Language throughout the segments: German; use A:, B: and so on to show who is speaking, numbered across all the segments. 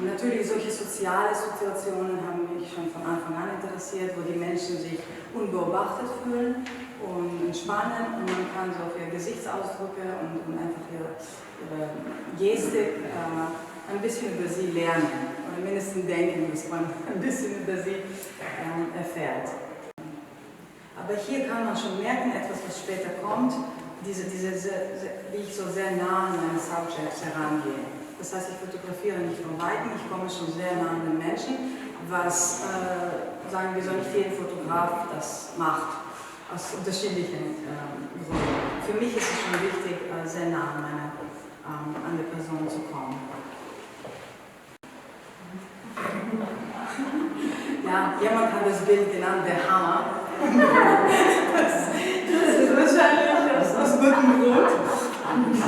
A: Natürlich, solche soziale Situationen haben mich schon von Anfang an interessiert, wo die Menschen sich unbeobachtet fühlen und entspannen und man kann so auf ihre Gesichtsausdrücke und einfach ihre Gestik ein bisschen über sie lernen oder mindestens denken, dass man ein bisschen über sie erfährt. Aber hier kann man schon merken, etwas, was später kommt, wie ich so sehr nah an meine Subjects herangehe. Das heißt, ich fotografiere nicht von Weitem, ich komme schon sehr nah an den Menschen, was, sagen wir so, nicht jeder Fotograf das macht, aus unterschiedlichen Gründen. Für mich ist es schon wichtig, sehr nah an die Person zu kommen. Ja, jemand hat das Bild genannt, der Hammer. Das ist wahrscheinlich aus gutem Grund.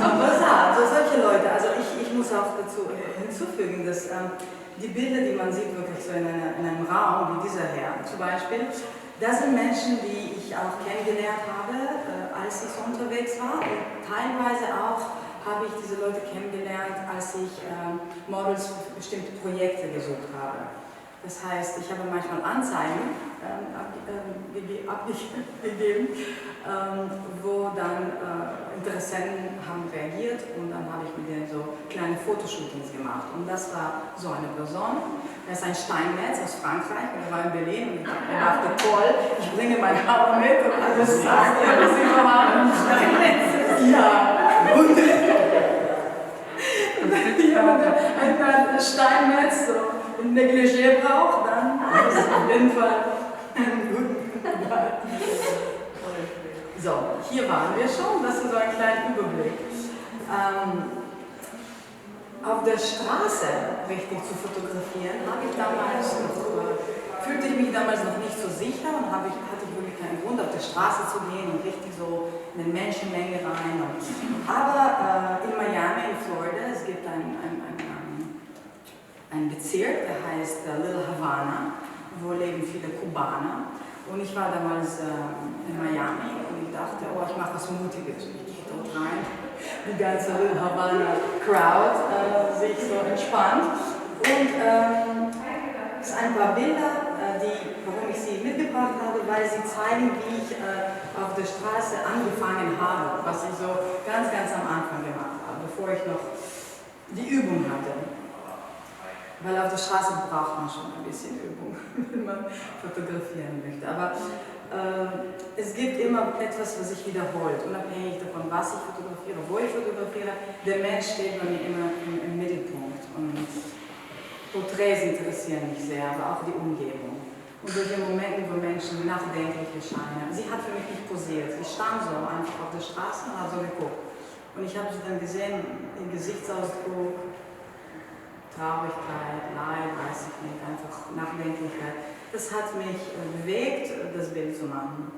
A: Aber ja, also solche Leute, also ich muss auch dazu hinzufügen, dass die Bilder, die man sieht, wirklich so in einem Raum wie dieser Herr zum Beispiel, das sind Menschen, die ich auch kennengelernt habe, als ich so unterwegs war. Und teilweise auch habe ich diese Leute kennengelernt, als ich Models für bestimmte Projekte gesucht habe. Das heißt, ich habe manchmal Anzeigen abgegeben, wo dann Interessenten haben reagiert und dann habe ich mit denen so kleine Fotoshootings gemacht. Und das war so eine Person. Er ist ein Steinmetz aus Frankreich und er war in Berlin und ich dachte, toll, ich bringe meine Hammer mit und alles sagt er, was sie haben. Ja, und ein Steinmetz so ein Negligé braucht, dann ist es auf jeden Fall ein guter Bereich. So, hier waren wir schon, das ist so ein kleiner Überblick. Auf der Straße richtig zu fotografieren, fühlte ich mich damals noch nicht so sicher und hatte ich wirklich keinen Grund, auf der Straße zu gehen und richtig so in eine Menschenmenge rein. Aber in Miami, in Florida, es gibt ein Bezirk, der heißt Little Havana, wo leben viele Kubaner. Und ich war damals in Miami und ich dachte, oh, ich mache was Mutiges. Und ich gehe dort rein, die ganze Little Havana Crowd sich so entspannt. Und es sind ein paar Bilder, warum ich sie mitgebracht habe, weil sie zeigen, wie ich auf der Straße angefangen habe, was ich so ganz am Anfang gemacht habe, bevor ich noch die Übung hatte. Weil auf der Straße braucht man schon ein bisschen Übung, wenn man fotografieren möchte. Aber es gibt immer etwas, was sich wiederholt, unabhängig davon, was ich fotografiere, wo ich fotografiere. Der Mensch steht bei mir immer im Mittelpunkt. Und Porträts interessieren mich sehr, aber auch die Umgebung. Und solche Momente, wo Menschen nachdenklich erscheinen. Sie hat für mich nicht posiert. Sie stand so einfach auf der Straße und hat so geguckt. Und ich habe sie dann gesehen, den Gesichtsausdruck, Traurigkeit, Leid, weiß ich nicht, einfach Nachdenklichkeit. Das hat mich bewegt, das Bild zu machen.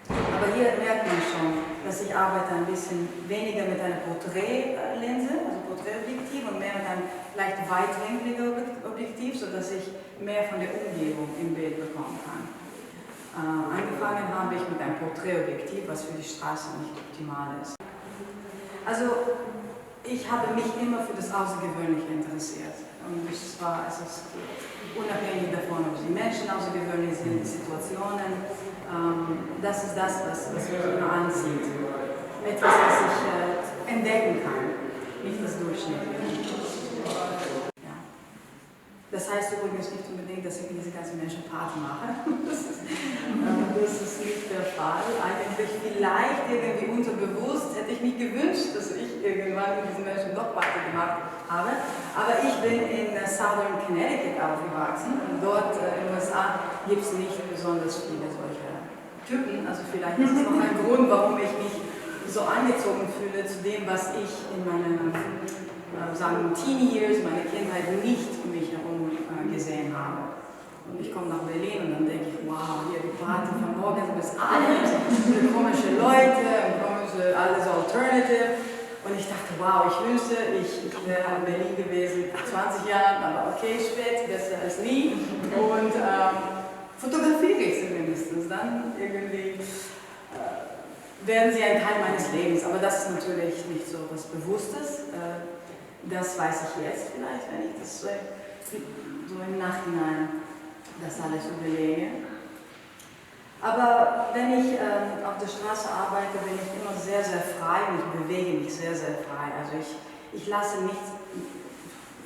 A: Aber hier merkt man schon, dass ich arbeite ein bisschen weniger mit einer Porträtlinse, also Porträtobjektiv, und mehr mit einem leicht weitwinkligen Objektiv, sodass ich mehr von der Umgebung im Bild bekommen kann. Angefangen habe ich mit einem Porträtobjektiv, was für die Straße nicht optimal ist. Also, ich habe mich immer für das Außergewöhnliche interessiert. Und es ist unabhängig davon, ob die Menschen außergewöhnlich sind, die Situationen. Das ist das, was mich immer anzieht. Etwas, was ich entdecken kann, nicht das Durchschnittliche. Ja. Das heißt übrigens nicht unbedingt, dass ich mit diesen ganzen Menschen Party mache. Das ist nicht der Fall. Eigentlich vielleicht irgendwie unterbewusst hätte ich mich gewünscht, dass ich irgendwann mit diesen Menschen doch Party gemacht habe. Aber ich bin in Southern Connecticut aufgewachsen und dort in den USA gibt es nicht besonders viele solche Typen. Also vielleicht ist es noch ein Grund, warum ich mich so angezogen fühle zu dem, was ich in meinen Teenie Years, meine Kindheit nicht um mich herum gesehen habe. Und ich komme nach Berlin und dann denke ich, wow, hier die Party von morgens bis abends, viele komische Leute und komische, alles alternative. Und ich dachte, wow, ich wünschte, ich wäre in Berlin gewesen vor 20 Jahren, aber okay, spät, besser als nie. Und fotografiere ich sie mindestens. Dann irgendwie werden sie ein Teil meines Lebens. Aber das ist natürlich nicht so was Bewusstes. Das weiß ich jetzt vielleicht, wenn ich das so im Nachhinein das alles überlege. Aber wenn ich auf der Straße arbeite, bin ich immer sehr, sehr frei und ich bewege mich sehr, sehr frei. Also ich lasse nichts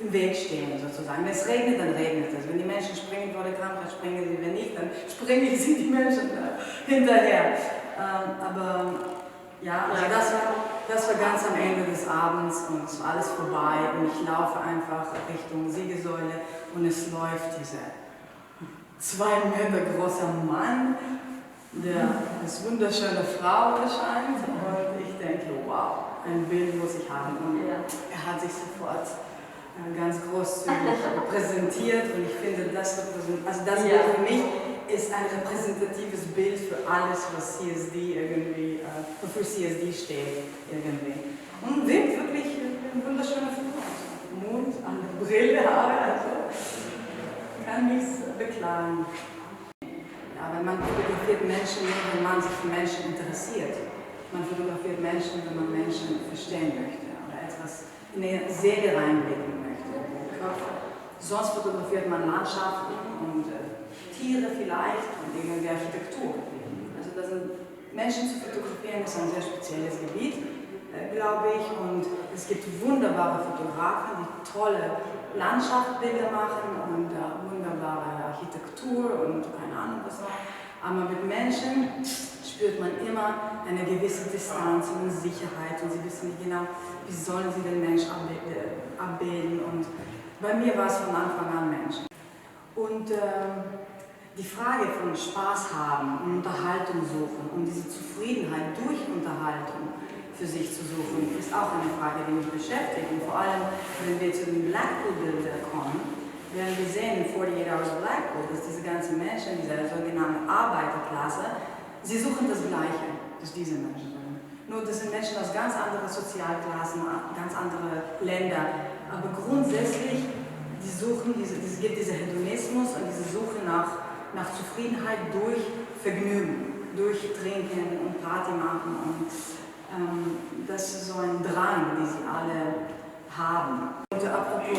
A: im Weg stehen sozusagen. Wenn es regnet, dann regnet es. Wenn die Menschen springen vor der Kamera, springen sie. Wenn nicht, dann springen sie die Menschen hinterher. Aber ja, also das war ganz am Ende des Abends und es war alles vorbei und ich laufe einfach Richtung Siegessäule und es läuft dieser 2 Meter großer Mann, der als wunderschöne Frau erscheint und ich denke, wow, ein Bild muss ich haben. Und er hat sich sofort ganz großzügig präsentiert und ich finde, das Bild für mich ist ein repräsentatives Bild für alles, was CSD irgendwie, wofür CSD steht irgendwie. Und wirkt wirklich eine wunderschöne Frau. Mund, eine Brille, Haare, also kann nichts beklagen. Ja, wenn man fotografiert Menschen, wenn man sich für Menschen interessiert. Man fotografiert Menschen, wenn man Menschen verstehen möchte oder etwas in die Seele reinblicken möchte. Sonst fotografiert man Landschaften und Tiere vielleicht und irgendwie Architektur. Also das sind, Menschen zu fotografieren ist ein sehr spezielles Gebiet, glaube ich. Und es gibt wunderbare Fotografen, die tolle Landschaftsbilder machen und wunderbare Architektur und keine Ahnung was noch. Aber mit Menschen spürt man immer eine gewisse Distanz und Sicherheit und sie wissen nicht genau, wie sollen sie den Menschen abbilden. Und bei mir war es von Anfang an Mensch. Und die Frage von Spaß haben und Unterhaltung suchen und diese Zufriedenheit durch Unterhaltung für sich zu suchen, ist auch eine Frage, die mich beschäftigt. Und vor allem, wenn wir zu den Blackpool-Bildern kommen, werden wir sehen in 48 Hours Blackpool, dass diese ganzen Menschen, diese sogenannte Arbeiterklasse, sie suchen das Gleiche, das diese Menschen suchen. Nur das sind Menschen aus ganz anderen Sozialklassen, ganz andere Länder. Aber grundsätzlich, es gibt diesen Hedonismus und diese Suche nach Zufriedenheit durch Vergnügen, durch Trinken und Party machen. Und das ist so ein Drang, den sie alle haben. Und apropos,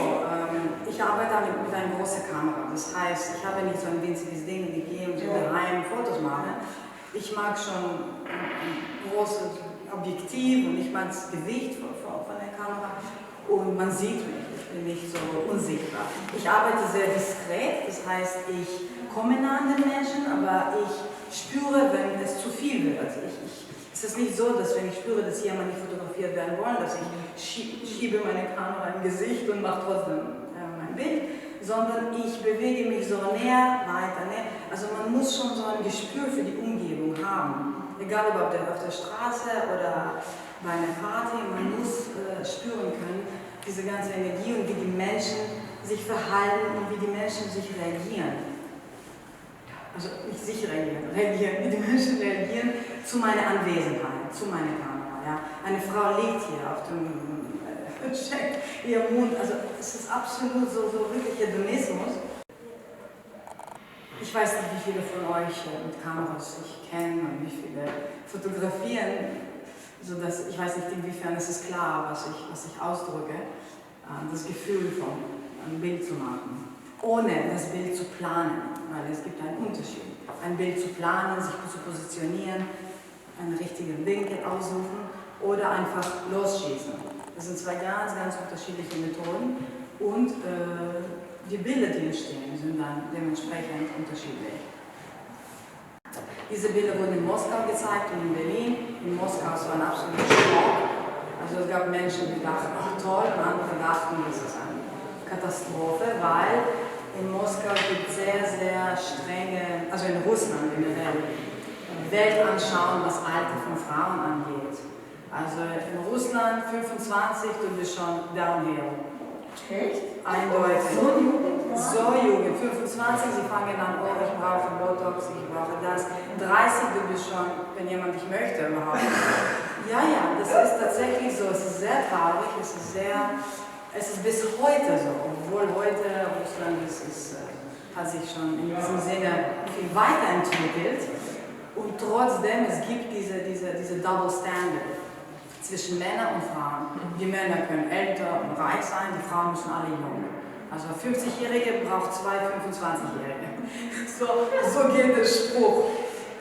A: ich arbeite mit einer großen Kamera. Das heißt, ich habe nicht so ein winziges Ding, wie ich gehe und so daheim Fotos mache. Ich mag schon ein großes Objektiv und ich mag das Gewicht von der Kamera und man sieht mich. Ich bin nicht so unsichtbar. Ich arbeite sehr diskret, das heißt, ich komme nah an den Menschen, aber ich spüre, wenn es zu viel wird. Es ist nicht so, dass wenn ich spüre, dass jemand nicht fotografiert werden will, dass ich schiebe meine Kamera im Gesicht und mache trotzdem mein Bild, sondern ich bewege mich so näher, weiter. Also man muss schon so ein Gespür für die Umgebung haben. Egal ob auf der Straße oder bei einer Party, man muss spüren können, diese ganze Energie und wie die Menschen sich verhalten und wie die Menschen sich reagieren. Also nicht sich reagieren, wie die Menschen reagieren zu meiner Anwesenheit, zu meiner Kamera. Ja. Eine Frau liegt hier auf dem Check, ihr Mund, also es ist absolut so wirklich Hedonismus. Ich weiß nicht, wie viele von euch mit Kameras sich kennen und wie viele fotografieren, sodass ich weiß nicht, inwiefern es ist klar, was ich ausdrücke, das Gefühl von ein Bild zu machen, ohne das Bild zu planen, weil es gibt einen Unterschied. Ein Bild zu planen, sich zu positionieren, einen richtigen Winkel aussuchen oder einfach losschießen. Das sind zwei ganz, ganz unterschiedliche Methoden und die Bilder, die entstehen, sind dann dementsprechend unterschiedlich. Diese Bilder wurden in Moskau gezeigt und in Berlin. In Moskau war es ein absoluter Schock. Also es gab Menschen, die dachten, ach toll, und andere dachten, das ist eine Katastrophe, weil in Moskau gibt es sehr, sehr strenge, also in Russland generell, Weltanschauung, was Alter von Frauen angeht. Also in Russland 25, du bist schon downhill.
B: Echt?
A: Eindeutig. So jung, 25, sie fangen an, oh, ich brauche Botox, ich brauche das. 30, du bist schon, wenn jemand dich möchte überhaupt. Ja, das ist tatsächlich so, es ist sehr traurig, es ist bis heute so, obwohl heute Russland hat sich schon in diesem Sinne viel weiterentwickelt und trotzdem, es gibt diese Double Standard zwischen Männern und Frauen. Die Männer können älter und reich sein, die Frauen müssen alle jung. Also 50-Jährige braucht zwei 25-Jährige. So geht der Spruch.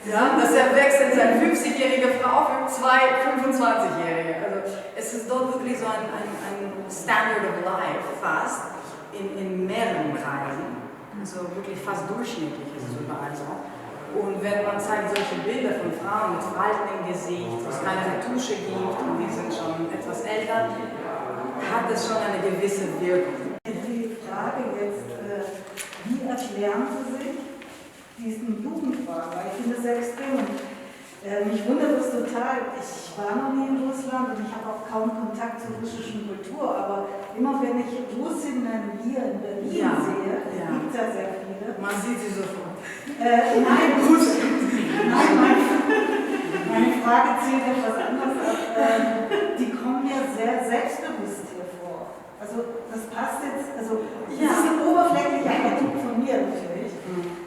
A: Ja, dass er wechselt seine 50-jährige Frau für zwei 25-Jährige. Also es ist dort wirklich so ein Standard of Life fast in mehreren Kreisen. Also wirklich fast durchschnittlich ist es überall so. Und wenn man zeigt solche Bilder von Frauen mit Falten im Gesicht, wo es keine Retusche gibt und die sind schon etwas älter, hat es schon eine gewisse Wirkung.
B: Die Frage jetzt, wie erklären Sie sich diesen Jugendwahn? Weil ich finde es sehr extrem. Mich wundert es total. Ich war noch nie in Russland und ich habe auch kaum Kontakt zur russischen Kultur, aber immer wenn ich Russinnen hier in Berlin sehe, gibt es ja sehr viele.
A: Man sieht sie sofort.
B: Nein, meine Frage zielt etwas anderes ab. Die kommen ja sehr selbstbewusst hier vor. Also das passt jetzt, also das ist ein oberflächlicher Eindruck von mir natürlich.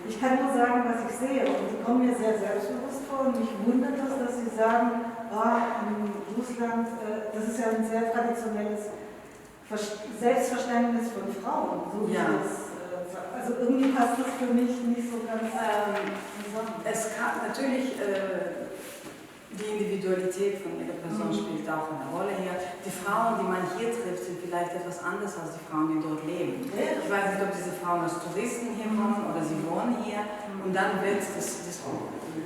B: Ich kann nur sagen, was ich sehe und die kommen mir sehr selbstbewusst vor und mich wundert es, dass sie sagen, in Russland, das ist ja ein sehr traditionelles Selbstverständnis von Frauen. So wie das, also irgendwie passt das für mich nicht so ganz zusammen.
A: Es kann natürlich, die Individualität von jeder Person spielt auch eine Rolle hier. Die Frauen, die man hier trifft, sind vielleicht etwas anders als die Frauen, die dort leben. Ich weiß nicht, ob diese Frauen als Touristen hier kommen oder sie wohnen hier und dann wird das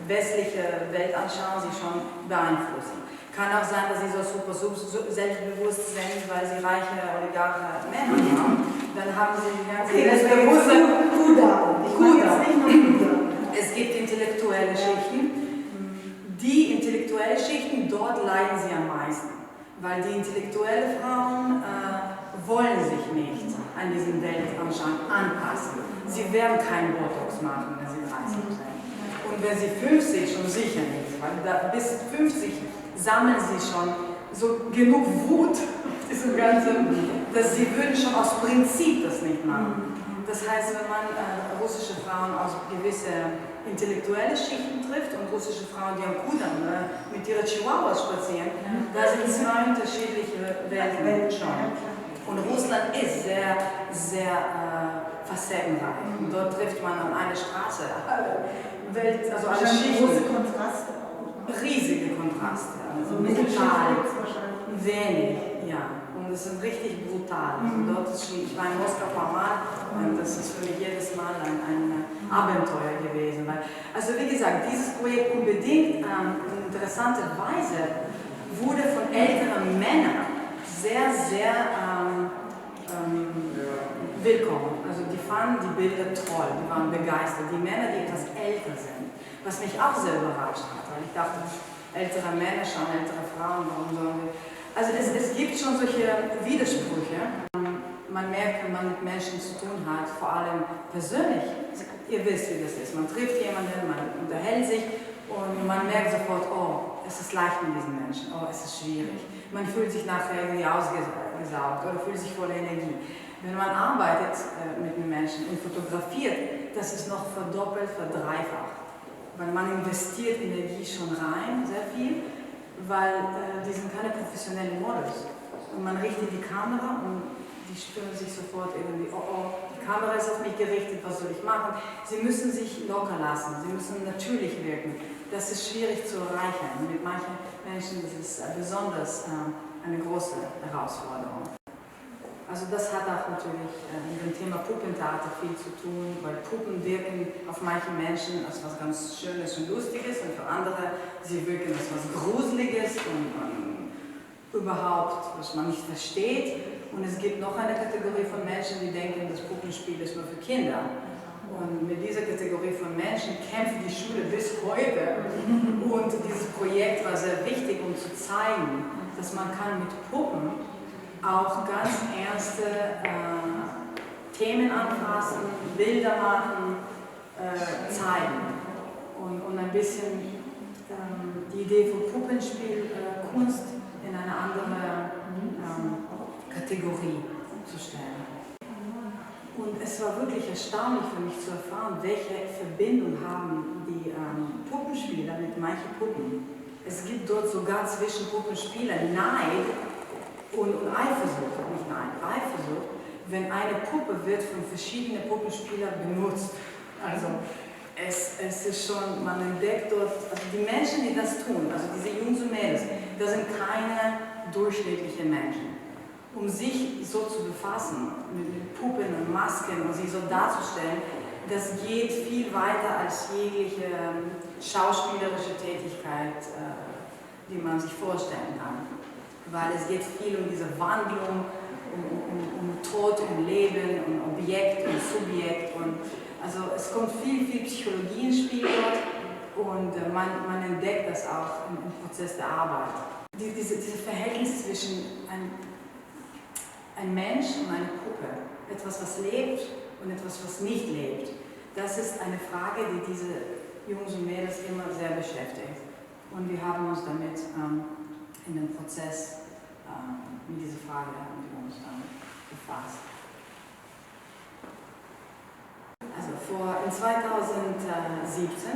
A: westliche Weltanschauung sie schon beeinflussen. Kann auch sein, dass sie so super selbstbewusst sind, weil sie reiche Oligarchen Männer haben. Dann haben sie die ganze selbstbewusste Es gibt intellektuelle Schichten. Die intellektuellen Schichten, dort leiden sie am meisten, weil die intellektuellen Frauen wollen sich nicht an diesen Weltanschauung anpassen. Sie werden kein Botox machen, wenn sie 30 sind. Und wenn sie 50 schon sicher nicht, weil bis 50 sammeln sie schon so genug Wut auf diesem Ganzen, dass sie würden schon aus Prinzip das nicht machen. Das heißt, wenn man russische Frauen aus gewissen intellektuelle Schichten trifft und russische Frauen, die am Kudamm mit ihrer Chihuahua spazieren, da sind zwei unterschiedliche Welten schon. Und Russland ist sehr, sehr facettenreich. Und dort trifft man an einer Straße also alle Schichten.
B: Große Kontraste auch.
A: Riesige Kontraste. Also
B: brutal.
A: Wenig, ja. Und es ist richtig brutal. Also dort ist schon, ich war in Moskau ein paar Mal und das ist für mich jedes Mal ein Abenteuer gewesen. Also wie gesagt, dieses Projekt unbedingt in interessanter Weise wurde von älteren Männern sehr, sehr willkommen. Also die fanden die Bilder toll, die waren begeistert. Die Männer, die etwas älter sind, was mich auch sehr überrascht hat, weil ich dachte, ältere Männer schauen ältere Frauen, warum sollen wir... Also es gibt schon solche Widersprüche. Man merkt, wenn man mit Menschen zu tun hat, vor allem persönlich, ihr wisst, wie das ist. Man trifft jemanden, man unterhält sich und man merkt sofort, oh, es ist leicht mit diesen Menschen, oh, es ist schwierig. Man fühlt sich nachher irgendwie ausgesaugt oder fühlt sich voller Energie. Wenn man arbeitet mit einem Menschen und fotografiert, das ist noch verdoppelt, verdreifacht. Weil man investiert Energie schon rein, sehr viel, weil die sind keine professionellen Models. Und man richtet die Kamera und die spüren sich sofort irgendwie, oh, die Kamera ist auf mich gerichtet, was soll ich machen? Sie müssen sich locker lassen, sie müssen natürlich wirken. Das ist schwierig zu erreichen. Mit manchen Menschen ist es besonders eine große Herausforderung. Also das hat auch natürlich mit dem Thema Puppentheater viel zu tun, weil Puppen wirken auf manche Menschen als was ganz Schönes und Lustiges und für andere, sie wirken als was Gruseliges und überhaupt, was man nicht versteht. Und es gibt noch eine Kategorie von Menschen, die denken, das Puppenspiel ist nur für Kinder. Und mit dieser Kategorie von Menschen kämpft die Schule bis heute. Und dieses Projekt war sehr wichtig, um zu zeigen, dass man kann mit Puppen auch ganz ernste Themen anfassen, Bilder machen, zeigen und ein bisschen die Idee von Puppenspiel, Kunst in eine andere Kategorie zu stellen. Und es war wirklich erstaunlich für mich zu erfahren, welche Verbindung haben die Puppenspieler mit manchen Puppen. Es gibt dort sogar zwischen Puppenspielern Neid und Eifersucht, nicht Neid, Eifersucht, wenn eine Puppe wird von verschiedenen Puppenspielern benutzt. Also es ist schon, man entdeckt dort, also die Menschen, die das tun, also diese Jungs und Mädels, das sind keine durchschnittlichen Menschen. Um sich so zu befassen mit Puppen und Masken und sich so darzustellen, das geht viel weiter als jegliche schauspielerische Tätigkeit, die man sich vorstellen kann. Weil es geht viel um diese Wandlung, um Tod und Leben, um Objekt und Subjekt. Und also es kommt viel Psychologie ins Spiel dort und man entdeckt das auch im Prozess der Arbeit. Dieses Verhältnis zwischen ein Mensch und eine Puppe, etwas, was lebt und etwas, was nicht lebt, das ist eine Frage, die diese Jungs und Mädels immer sehr beschäftigt. Und wir haben uns damit in dem Prozess mit dieser Frage befasst. Also in 2017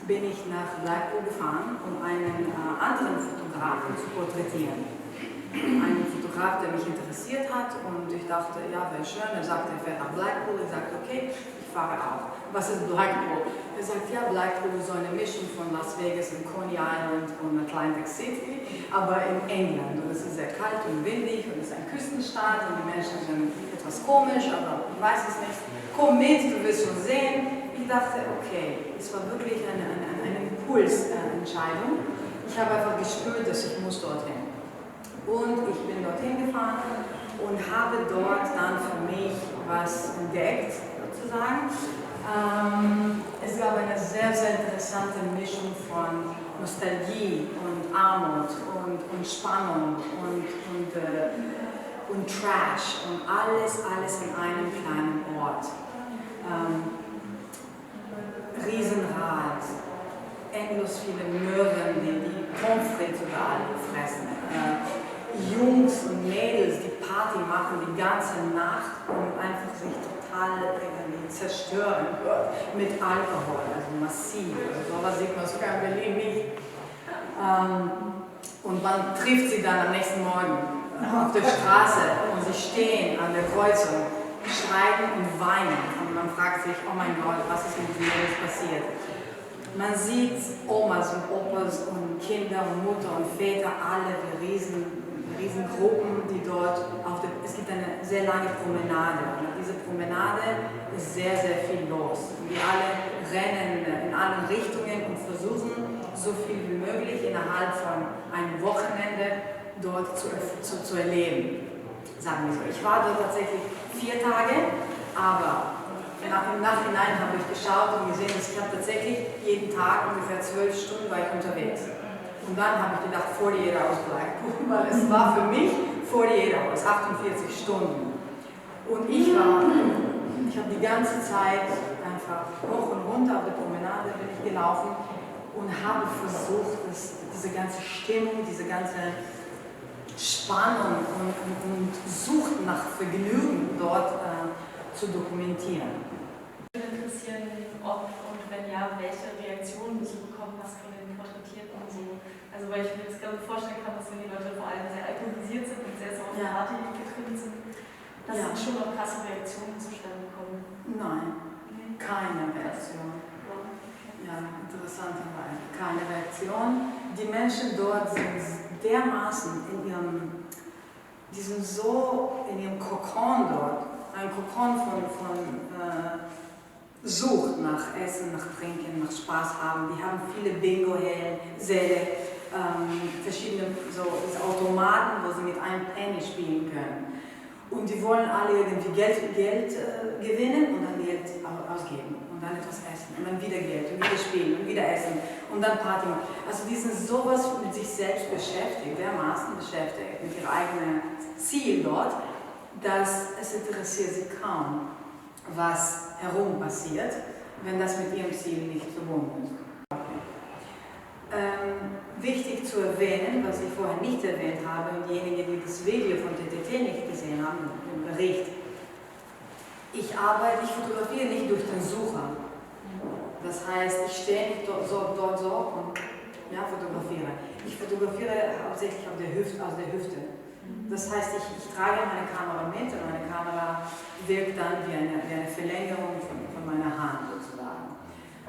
A: bin ich nach Blackpool gefahren, um einen anderen Fotografen zu porträtieren. Einen Fotograf, der mich interessiert hat, und ich dachte, ja, wäre schön. Er sagte, er fährt nach Blackpool. Ich sagte, okay, ich fahre auch. Was ist Blackpool? Er sagt, ja, Blackpool ist so eine Mischung von Las Vegas und Coney Island und Atlantic City, aber in England. Und es ist sehr kalt und windig und es ist ein Küstenstaat und die Menschen sind etwas komisch, aber ich weiß es nicht. Komm mit, du wirst schon sehen. Ich dachte, okay, es war wirklich eine Impulsentscheidung. Ich habe einfach gespürt, dass ich muss dorthin. Und ich bin dorthin gefahren und habe dort dann für mich was entdeckt, sozusagen. Es gab eine sehr, sehr interessante Mischung von Nostalgie und Armut und Spannung und Trash und alles in einem kleinen Ort. Riesenrad, endlos viele Möwen, die Pommes frites überall fressen. Jungs und Mädels, die Party machen die ganze Nacht und einfach sich total zerstören mit Alkohol, also massiv. Also sowas sieht man sogar in Berlin nicht. Und man trifft sie dann am nächsten Morgen auf der Straße und sie stehen an der Kreuzung, schreien und weinen. Und man fragt sich, oh mein Gott, was ist mit ihnen jetzt passiert? Man sieht Omas und Opas und Kinder und Mutter und Väter, alle die Riesengruppen, die dort es gibt eine sehr lange Promenade. Und auf dieser Promenade ist sehr, sehr viel los. Wir alle rennen in alle Richtungen und versuchen, so viel wie möglich innerhalb von einem Wochenende dort zu erleben. Sagen wir so. Ich war dort tatsächlich 4 Tage, aber im Nachhinein habe ich geschaut und gesehen, dass ich tatsächlich jeden Tag ungefähr 12 Stunden war ich unterwegs. Und dann habe ich gedacht, 48 hours Blackpool, weil es war für mich 48 hours, 48 Stunden. Und ich habe die ganze Zeit einfach hoch und runter auf der Promenade bin ich gelaufen und habe versucht, diese ganze Stimmung, diese ganze Spannung und Sucht nach Vergnügen dort zu dokumentieren.
C: Mich würde interessieren, ob und wenn ja, welche Reaktionen du so bekommen hast von den Porträtierten und so. Also weil ich mir das gerade vorstellen kann, dass wenn die Leute vor allem sehr alkoholisiert sind und sehr so auf Party getrimmt sind, dass dann schon noch krasse Reaktionen zustande kommen.
A: Nein, keine Reaktion. Ja, interessanterweise keine Reaktion. Die Menschen dort sind dermaßen die sind so in ihrem Kokon dort, ein Kokon von Sucht nach Essen, nach Trinken, nach Spaß haben. Die haben viele Bingo-Säle, verschiedene diese Automaten, wo sie mit einem Penny spielen können. Und die wollen alle irgendwie Geld gewinnen und dann Geld ausgeben und dann etwas essen und dann wieder Geld und wieder spielen und wieder essen und dann Party machen. Also die sind sowas mit sich selbst beschäftigt, dermaßen beschäftigt mit ihrem eigenen Ziel dort, dass es interessiert sie kaum, was herum passiert, wenn das mit ihrem Ziel nicht verbunden ist. Wichtig zu erwähnen, was ich vorher nicht erwähnt habe, und diejenigen, die das Video von TTT nicht gesehen haben, den Bericht, ich fotografiere nicht durch den Sucher. Das heißt, ich stehe nicht dort so und ja, fotografiere. Ich fotografiere hauptsächlich aus der Hüfte. Das heißt, ich trage meine Kamera mit und meine Kamera wirkt dann wie eine Verlängerung von meiner Hand sozusagen.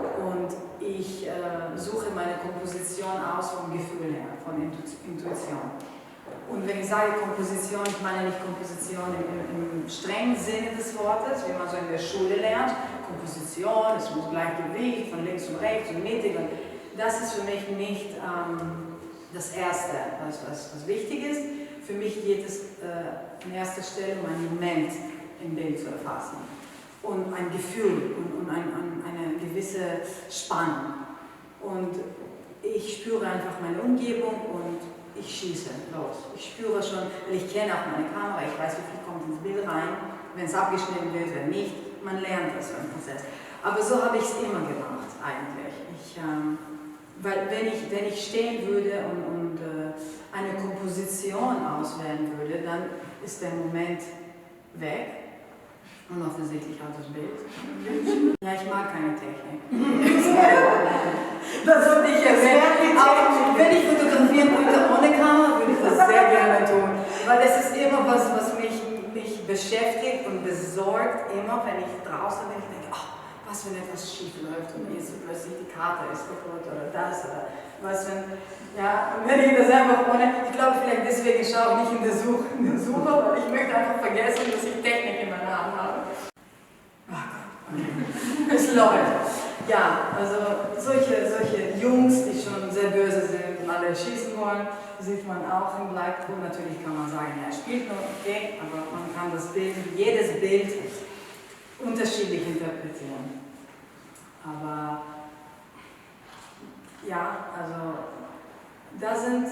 A: Und ich suche meine Komposition aus vom Gefühl her, von Intuition. Und wenn ich sage Komposition, ich meine nicht Komposition im strengen Sinne des Wortes, wie man so in der Schule lernt. Komposition, es muss Gleichgewicht von links und rechts und mittig. Und das ist für mich nicht das Erste, was wichtig ist. Für mich geht es an erster Stelle um einen Moment im Bild zu erfassen. Und ein Gefühl und eine gewisse Spannung. Und ich spüre einfach meine Umgebung und ich schieße los. Ich spüre schon, weil ich kenne auch meine Kamera, ich weiß, wie viel kommt ins Bild rein, wenn es abgeschnitten wird, wenn nicht. Man lernt das im Prozess. Aber so habe ich es immer gemacht, eigentlich. Weil wenn ich stehen würde und eine Komposition auswählen würde, dann ist der Moment weg. Und offensichtlich auch das Bild. Ja, ich mag keine Technik. Das würde ich erwähnen. Auch wenn ich fotografieren könnte ohne Kamera, würde ich das sehr gerne tun. Weil es ist immer was mich beschäftigt und besorgt, immer wenn ich draußen bin, ich denke, oh, was wenn etwas schief läuft und jetzt plötzlich die Karte ist kaputt oder das oder was wenn ich das einfach ohne, ich glaube vielleicht deswegen schaue ich nicht in der Suche, weil ich möchte einfach vergessen, dass ich Technik in meiner Hand habe. Es läuft. Ja, also solche Jungs, die schon sehr böse sind und alle schießen wollen, sieht man auch im Blackpool. Natürlich kann man sagen, ja, er spielt nur, okay, aber man kann das Bild, jedes Bild unterschiedlich interpretieren. Aber ja, also da sind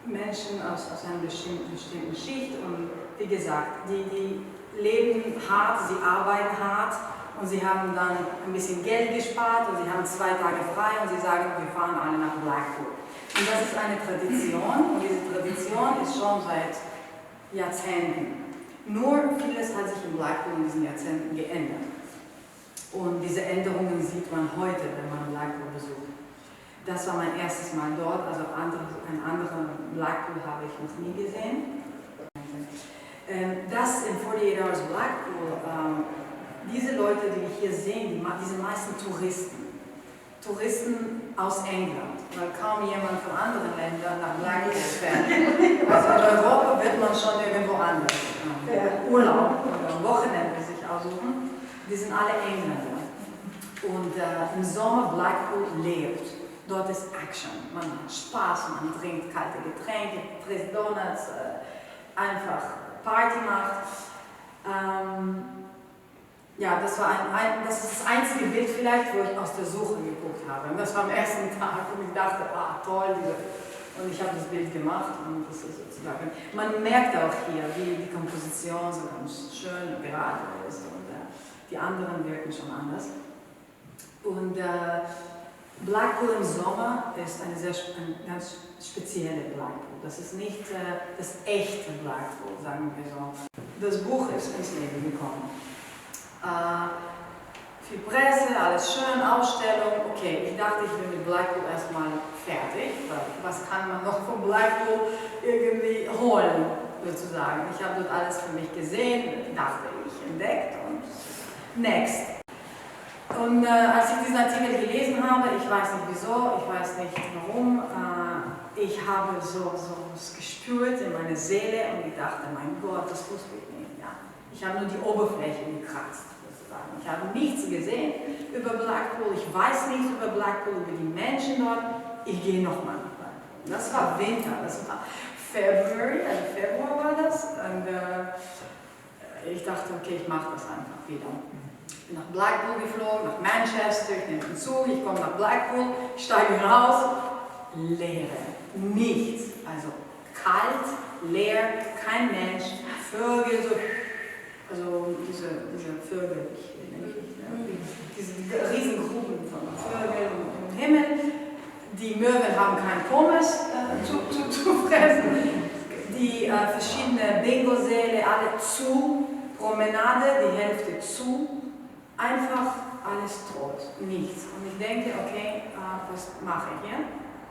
A: Menschen aus einer bestimmten Schicht und wie gesagt, die leben hart, sie arbeiten hart und sie haben dann ein bisschen Geld gespart und sie haben 2 Tage frei und sie sagen, wir fahren alle nach Blackpool. Und das ist eine Tradition und diese Tradition ist schon seit Jahrzehnten. Nur vieles hat sich in Blackpool in diesen Jahrzehnten geändert. Und diese Änderungen sieht man heute, wenn man Blackpool besucht. Das war mein erstes Mal dort, also einen anderen Blackpool habe ich noch nie gesehen. Das in 48 Hours Blackpool, diese Leute, die wir hier sehen, die sind meistens Touristen aus England, weil kaum jemand von anderen Ländern nach Blackpool fährt. Also in Europa wird man schon irgendwo anders Urlaub oder am Wochenende sich aussuchen. Die sind alle Engländer. Und im Sommer Blackpool lebt. Dort ist Action. Man hat Spaß, man trinkt kalte Getränke, frisst Donuts, einfach Party macht. Ja, das ist das einzige Bild vielleicht, wo ich aus der Suche geguckt habe. Und das war am ersten Tag und ich dachte, toll. Und ich habe das Bild gemacht und das ist sozusagen. Man merkt auch hier, wie die Komposition so ganz schön gerade ist und die anderen wirken schon anders. Und Blackpool im Sommer ist eine ganz spezielle Blackpool. Das ist nicht das echte Blackpool, sagen wir so. Das Buch ist ins Leben gekommen. Viel Presse, alles schön, Ausstellung. Okay, ich dachte, ich bin mit Blackpool erstmal fertig. Was kann man noch von Blackpool irgendwie holen, sozusagen? Ich habe dort alles für mich gesehen, dachte ich, entdeckt und next. Und als ich diesen Artikel gelesen habe, ich weiß nicht wieso, ich weiß nicht warum, ich habe so gespürt in meine Seele und ich dachte, mein Gott, das wusste ich nicht. Ja. Ich habe nur die Oberfläche gekratzt, sozusagen. Ich habe nichts gesehen über Blackpool, ich weiß nichts über Blackpool, über die Menschen dort. Ich gehe nochmal nach Blackpool. Das war Winter, das war Februar war das. Und ich dachte, okay, ich mache das einfach wieder. Ich bin nach Blackpool geflogen, nach Manchester, ich nehme einen Zug, ich komme nach Blackpool, ich steige raus, Leere, nichts, also kalt, leer, kein Mensch, Vögel, also diese Vögel, diese Riesengruppen von Vögeln im Himmel, die Möwen haben kein Pommes zu fressen, die verschiedenen Bingo-Säle, alle zu, Promenade, die Hälfte zu. Einfach alles tot, nichts. Und ich denke, okay, was mache ich hier?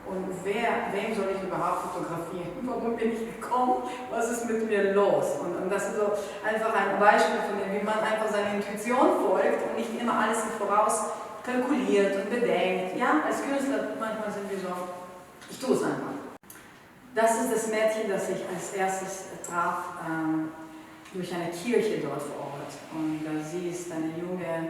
A: Und wem soll ich überhaupt fotografieren? Warum bin ich gekommen? Was ist mit mir los? Und das ist so einfach ein Beispiel von dem, wie man einfach seiner Intuition folgt und nicht immer alles im Voraus kalkuliert und bedenkt. Ja, als Künstler manchmal sind wir so, ich tue es einfach. Das ist das Mädchen, das ich als erstes traf durch eine Kirche dort vor Ort. Und sie ist eine junge,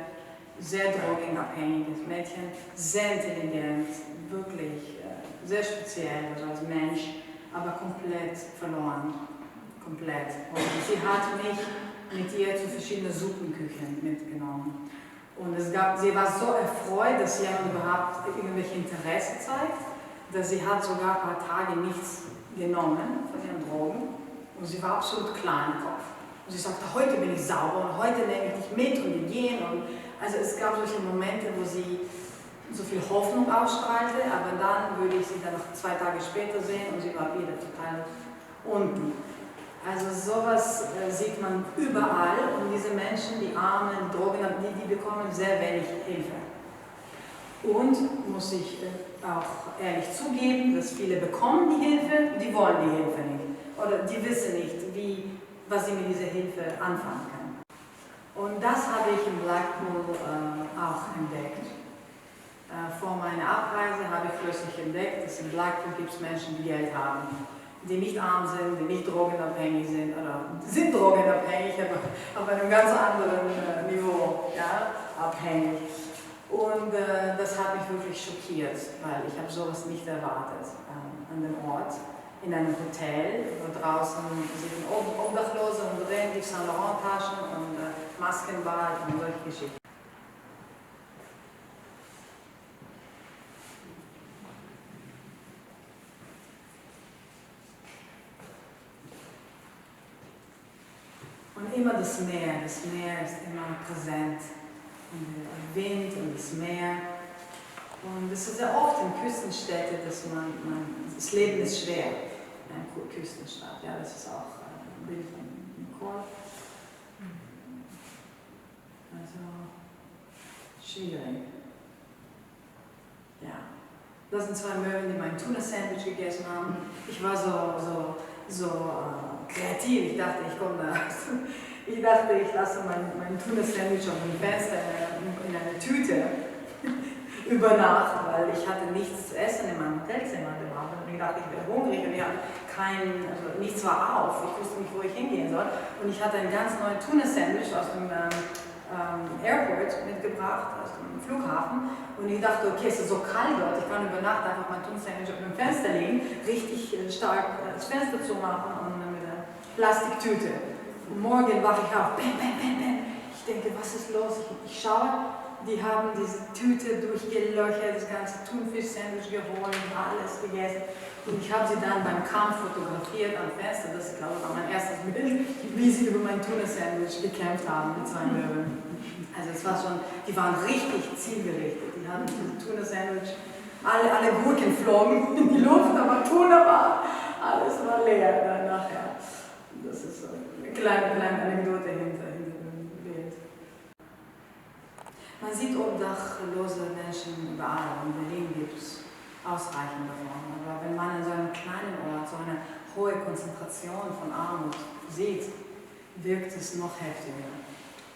A: sehr drogenabhängiges Mädchen, sehr intelligent, wirklich sehr speziell, also als Mensch, aber komplett verloren. Komplett. Und sie hat mich mit ihr zu verschiedenen Suppenküchen mitgenommen. Und sie war so erfreut, dass jemand überhaupt irgendwelche Interesse zeigt, dass sie hat sogar ein paar Tage nichts genommen von ihren Drogen. Und sie war absolut klar im Kopf. Und sie sagte, heute bin ich sauber und heute nehme ich dich mit und wir gehen. Und also es gab solche Momente, wo sie so viel Hoffnung ausstrahlte, aber dann würde ich sie dann noch 2 Tage später sehen und sie war wieder total unten. Also sowas sieht man überall und diese Menschen, die armen Drogen, die bekommen sehr wenig Hilfe. Und muss ich auch ehrlich zugeben, dass viele bekommen die Hilfe, die wollen die Hilfe nicht. Oder die wissen nicht, was sie mit dieser Hilfe anfangen können. Und das habe ich in Blackpool auch entdeckt. Vor meiner Abreise habe ich plötzlich entdeckt, dass in Blackpool gibt es Menschen, die Geld haben, die nicht arm sind, die nicht drogenabhängig sind, oder sind drogenabhängig, aber auf einem ganz anderen Niveau, ja, abhängig. Und das hat mich wirklich schockiert, weil ich habe sowas nicht erwartet an dem Ort, in einem Hotel, wo draußen sitzen Obdachlose und drin die Saint Laurent Taschen und Maskenbad und solche Geschichten. Und immer das Meer ist immer präsent. Und der Wind und das Meer. Und es ist sehr oft in Küstenstädten, dass das Leben ist schwer. In einer Küstenstadt, ja, das ist auch ein Bild von Nicole. Also, schwierig. Ja. Das sind 2 Möwen, die mein Tuna-Sandwich gegessen haben. Ich war so kreativ. Ich dachte, ich lasse mein Tuna-Sandwich auf dem Fenster in einer Tüte über Nacht, weil ich hatte nichts zu essen in meinem Hotelzimmer. Und ich dachte, ich bin hungrig und ich hatte nichts war auf. Ich wusste nicht, wo ich hingehen soll. Und ich hatte ein ganz neues Tuna-Sandwich aus dem Airport mitgebracht, aus dem Flughafen. Und ich dachte, okay, es ist so kalt dort, ich kann über Nacht einfach mein Tuna-Sandwich auf dem Fenster legen, richtig stark das Fenster zumachen und dann mit einer Plastiktüte. Und morgen wache ich auf, bam, bam, bam, bam. Ich denke, was ist los? Ich schaue, die haben diese Tüte durchgelöchert, das ganze Thunfisch-Sandwich geholt und alles gegessen. Und ich habe sie dann beim Kampf fotografiert am Fenster. Das, glaube ich, war mein erstes Bild, wie sie über mein Tuna-Sandwich gekämpft haben mit 2 Möwen. Also es war schon, die waren richtig zielgerichtet. Die hatten dieses Tuna-Sandwich, alle Gurken flogen in die Luft, aber Tuna alles war leer dann nachher. Das ist so eine kleine Anekdote hinter dem Bild. Man sieht obdachlose Menschen überall. In Berlin gibt es ausreichend davon. Aber wenn man in so einem kleinen Ort so eine hohe Konzentration von Armut sieht, wirkt es noch heftiger.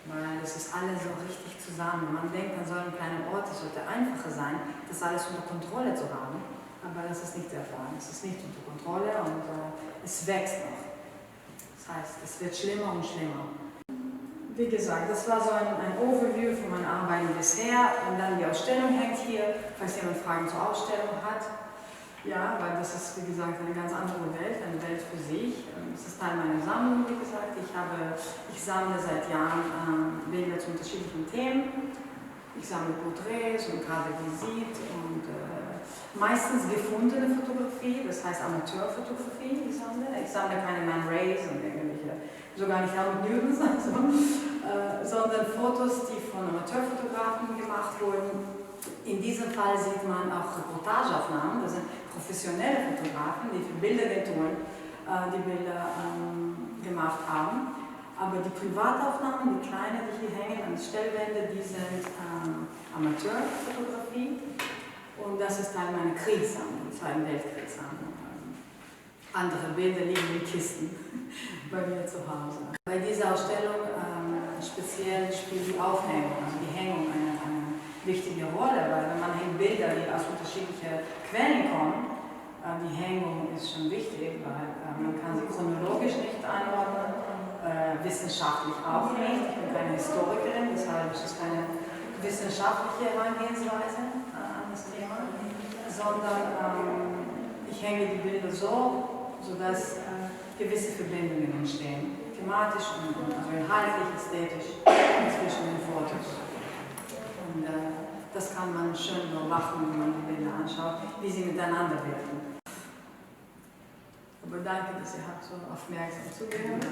A: Weil es ist alles so richtig zusammen. Man denkt an so einem kleinen Ort, es sollte einfacher sein, das alles unter Kontrolle zu haben. Aber das ist nicht der Fall. Es ist nicht unter Kontrolle und es wächst noch. Das heißt, es wird schlimmer und schlimmer. Wie gesagt, das war so ein Overview von meinen Arbeiten bisher. Und dann die Ausstellung hängt hier, falls jemand Fragen zur Ausstellung hat. Ja, weil das ist, wie gesagt, eine ganz andere Welt, eine Welt für sich. Das ist Teil meiner Sammlung, wie gesagt. Ich sammle seit Jahren Bilder zu unterschiedlichen Themen. Ich sammle Porträts und Carte de Visite und meistens gefundene Fotografie, das heißt Amateurfotografie, ich sammle keine Man Rays und irgendwelche, sogar nicht Helmut Newtons, sondern Fotos, die von Amateurfotografen gemacht wurden. In diesem Fall sieht man auch Reportageaufnahmen, das sind professionelle Fotografen, die für Bilderagenturen die Bilder gemacht haben. Aber die Privataufnahmen, die kleinen, die hier hängen an den Stellwände, die sind Amateurfotografie. Und das ist Teil meiner Kriegssammlung, Zweiten Weltkriegssammlung. Andere Bilder liegen in Kisten bei mir zu Hause. Bei dieser Ausstellung speziell spielt die Aufhängung, also die Hängung eine wichtige Rolle, weil wenn man hängt Bilder, die aus unterschiedlichen Quellen kommen, die Hängung ist schon wichtig, weil man kann sie chronologisch nicht einordnen, wissenschaftlich auch nicht. Ich bin keine Historikerin, deshalb ist es keine wissenschaftliche Herangehensweise an das Thema, sondern ich hänge die Bilder so, sodass gewisse Verbindungen entstehen, thematisch und also inhaltlich, ästhetisch zwischen den Fotos. Und das kann man schön beobachten, wenn man die Bilder anschaut, wie sie miteinander wirken. Aber danke, dass ihr habt so aufmerksam zugehört.